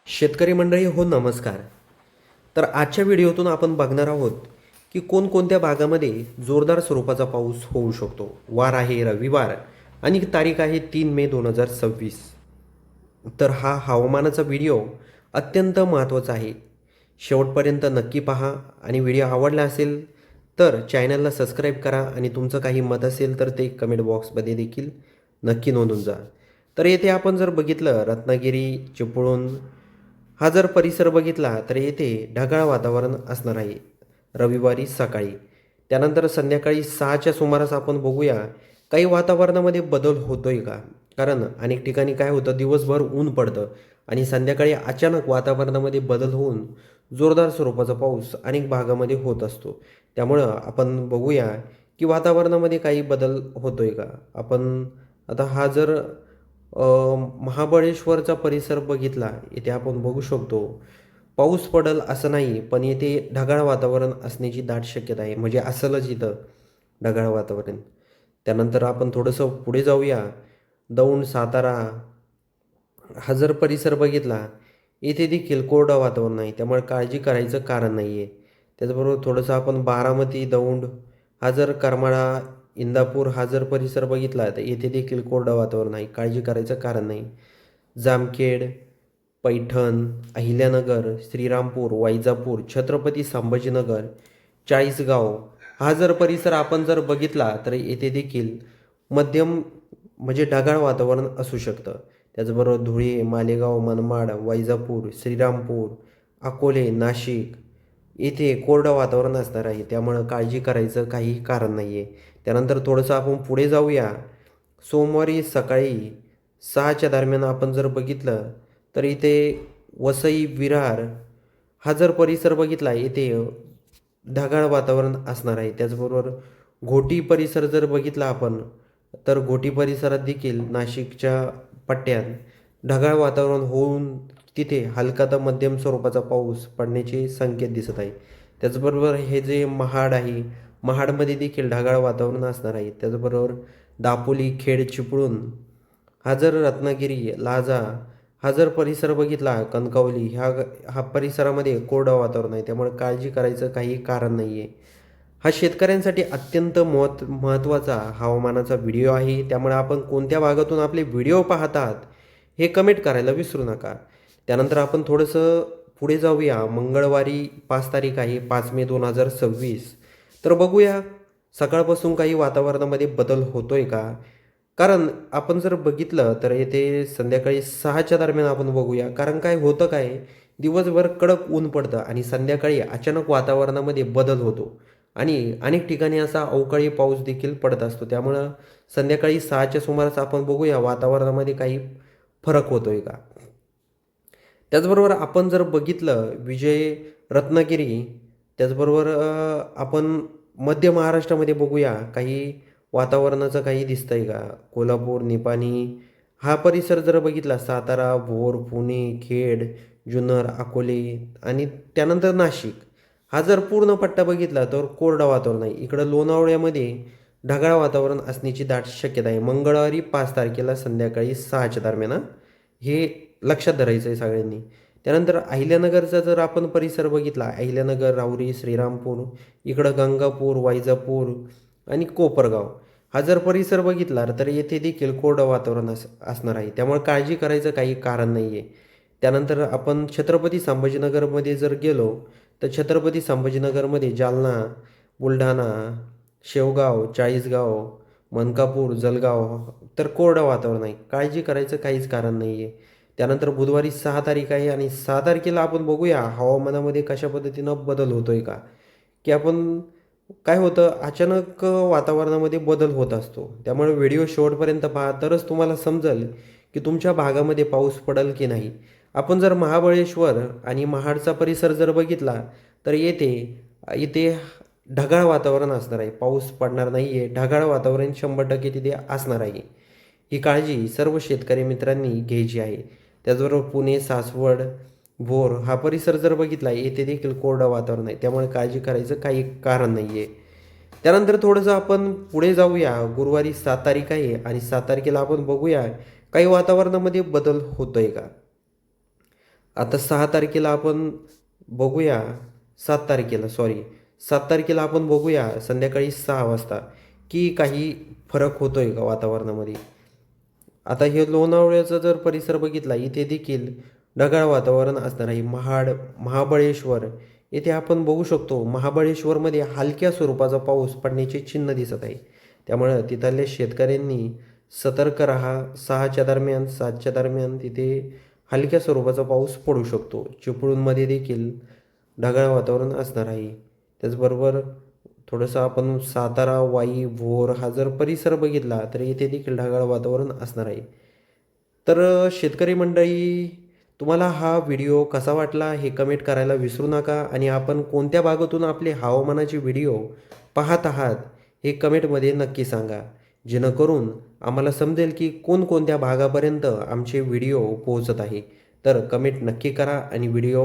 शेतकरी मंडळी हो नमस्कार. तर आजच्या व्हिडिओतून आपण बघणार आहोत की कोणकोणत्या भागामध्ये जोरदार स्वरूपाचा पाऊस होऊ शकतो. वार आहे रविवार आणि तारीख आहे 3 मे 2026. तर हा हवामानाचा व्हिडिओ अत्यंत महत्त्वाचा आहे. शेवटपर्यंत नक्की पहा आणि व्हिडिओ आवडला असेल तर चॅनलला सबस्क्राईब करा आणि तुमचं काही मत असेल तर ते कमेंट बॉक्समध्ये देखील नक्की नोंदवून जा. तर येथे आपण जर बघितलं रत्नागिरी चिपळूण हा जर परिसर बघितला तर येथे ढगाळ वातावरण असणार आहे रविवारी सकाळी. त्यानंतर संध्याकाळी 6च्या सुमारास आपण बघूया काही वातावरणामध्ये बदल होतोय का. कारण अनेक ठिकाणी काय होतं दिवसभर ऊन पडतं आणि संध्याकाळी अचानक वातावरणामध्ये बदल होऊन जोरदार स्वरूपाचा पाऊस अनेक भागामध्ये होत असतो. त्यामुळं आपण बघूया की वातावरणामध्ये काही बदल होतोय का. आपण आता हा जर महाबळेश्वरचा परिसर बघितला इथे आपण बघू शकतो पाऊस पडेल असं नाही, पण येथे ढगाळ वातावरण असण्याची दाट शक्यता आहे. म्हणजे असलच इथं ढगाळ वातावरण. त्यानंतर आपण थोडंसं पुढे जाऊया. दौंड सातारा हा जर परिसर बघितला इथे देखील कोरडं वातावरण आहे, त्यामुळे काळजी करायचं कारण नाही आहे. त्याचबरोबर थोडंसं आपण बारामती दौंड हा जर करमाळा इंदापूर हा जर परिसर बघितला तर येथे देखील कोरडं वातावरण आहे, काळजी करायचं कारण नाही. जामखेड पैठण अहिल्यानगर श्रीरामपूर वैजापूर छत्रपती संभाजीनगर चाळीसगाव हा जर परिसर आपण जर बघितला तर येथे देखील मध्यम म्हणजे ढगाळ वातावरण असू शकतं. त्याचबरोबर धुळे मालेगाव मनमाड वैजापूर श्रीरामपूर अकोले नाशिक येथे कोरडं वातावरण असणार आहे, त्यामुळं काळजी करायचं काही कारण नाही आहे. त्यानंतर थोडंसं आपण पुढे जाऊया. सोमवारी सकाळी 6च्या दरम्यान आपण जर बघितलं तर इथे वसई विरार हा जर परिसर बघितला येथे ढगाळ वातावरण असणार आहे. त्याचबरोबर घोटी परिसर जर बघितला आपण तर घोटी परिसरात देखील नाशिकच्या पट्ट्यात ढगाळ वातावरण होऊन तिथे हलका तर मध्यम स्वरूपाचा पाऊस पडण्याचे संकेत दिसत आहे. त्याचबरोबर हे जे महाड आहे महाडमध्ये देखील ढगाळ वातावरण असणार आहे. त्याचबरोबर दापोली खेड चिपळूण हा जर रत्नागिरी लाजा हा जर परिसर बघितला कणकवली हा परिसरामध्ये कोरडं वातावरण आहे, त्यामुळे काळजी करायचं काही कारण नाही आहे. हा शेतकऱ्यांसाठी अत्यंत महत्त्वाचा हवामानाचा व्हिडिओ आहे, त्यामुळे आपण कोणत्या भागातून आपले व्हिडिओ पाहतात हे कमेंट करायला विसरू नका. त्यानंतर आपण थोडंसं पुढे जाऊया. मंगळवारी 5 तारीख आहे 5 मे 2026. तर बघूया सकाळपासून काही वातावरणामध्ये बदल होतोय का. कारण आपण जर बघितलं तर येथे संध्याकाळी 6च्या दरम्यान आपण बघूया. कारण काय होतं काय दिवसभर कडक ऊन पडतं आणि संध्याकाळी अचानक वातावरणामध्ये बदल होतो आणि अनेक ठिकाणी असा अवकाळी पाऊस देखील पडत असतो. त्यामुळं संध्याकाळी 6च्या सुमारास आपण बघूया वातावरणामध्ये काही फरक होतोय का. त्याचबरोबर आपण जर बघितलं विजय रत्नागिरी त्याचबरोबर आपण मध्य महाराष्ट्रामध्ये बघूया काही वातावरणाचं काही दिसतंय का. कोल्हापूर निपाणी हा परिसर जर बघितला सातारा भोर पुणे खेड जुन्नर अकोले आणि त्यानंतर नाशिक हा जर पूर्ण पट्टा बघितला तर कोरडं वातावरण आहे. इकडं लोणावळ्यामध्ये ढगाळ वातावरण असण्याची दाट शक्यता आहे. मंगळवारी 5 तारखेला संध्याकाळी 6च्या दरम्यान हे लक्षात धरायचं आहे सगळ्यांनी. त्यानंतर अहिल्यानगरचा जर आपण परिसर बघितला अहिल्यानगर राहुरी श्रीरामपूर इकडं गंगापूर वैजापूर आणि कोपरगाव हा जर परिसर बघितला तर येथे देखील कोरडं वातावरण असणार आहे, त्यामुळे काळजी करायचं काही कारण नाही आहे. त्यानंतर आपण छत्रपती संभाजीनगरमध्ये जर गेलो तर छत्रपती संभाजीनगरमध्ये जालना बुलढाणा शेवगाव चाळीसगाव मनकापूर जळगाव तर कोरडं वातावरण आहे, काळजी करायचं काहीच कारण नाही आहे. त्यानंतर बुधवारी 6 तारीख आहे आणि 6 तारखेला आपण बघूया हवामानामध्ये कशा पद्धतीनं बदल होतोय का. की आपण काय होतं अचानक वातावरणामध्ये बदल होत असतो, त्यामुळे व्हिडिओ शेवटपर्यंत पहा तरच तुम्हाला समजेल की तुमच्या भागामध्ये पाऊस पडेल की नाही. आपण जर महाबळेश्वर आणि महाडचा परिसर जर बघितला तर येथे इथे ढगाळ वातावरण असणार आहे, पाऊस पडणार नाही आहे. ढगाळ वातावरण 100% तिथे असणार आहे. ही काळजी सर्व शेतकरी मित्रांनी घ्यायची आहे. त्याचबरोबर पुणे सासवड भोर हा परिसर जर बघितला येथे देखील कोरडं वातावरण आहे, त्यामुळे काळजी करायचं काही कारण नाही आहे. त्यानंतर थोडंसं आपण पुढे जाऊया. गुरुवारी 7 तारीख आहे आणि 7 तारखेला आपण बघूया काही वातावरणामध्ये बदल होतोय का. आता 6 तारखेला आपण बघूया, 7 तारखेला आपण बघूया संध्याकाळी 6 वाजता की काही फरक होतोय का वातावरणामध्ये. आता हे लोणावळ्याचा जर परिसर बघितला, इथे देखील ढगाळ वातावरण असणार आहे. महाबळेश्वर येथे आपण बघू शकतो, महाबळेश्वरमध्ये हलक्या स्वरूपाचा पाऊस पडण्याचे चिन्ह दिसत आहे. त्यामुळं तिथल्या शेतकऱ्यांनी सतर्क राहा. 6च्या दरम्यान, 7च्या दरम्यान तिथे हलक्या स्वरूपाचा पाऊस पडू शकतो. चिपळूणमध्ये देखील ढगाळ वातावरण असणार आहे. त्याचबरोबर थोडंसं आपण सातारा, वाई, भोर हा जर परिसर बघितला तर इथे देखील ढगाळ वातावरण असणार आहे. तर शेतकरी मंडळी, तुम्हाला हा व्हिडिओ कसा वाटला हे कमेंट करायला विसरू नका आणि आपण कोणत्या भागातून आपले हवामानाचे व्हिडिओ पाहत आहात हे कमेंटमध्ये नक्की सांगा. जेणेकरून आम्हाला समजेल की कोणकोणत्या भागापर्यंत आमचे व्हिडिओ पोहोचत आहे. तर कमेंट नक्की करा आणि व्हिडिओ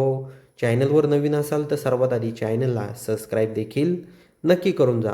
चॅनलवर नवीन असाल तर सर्वात आधी चॅनलला सबस्क्राईब देखील नक्की करून जा.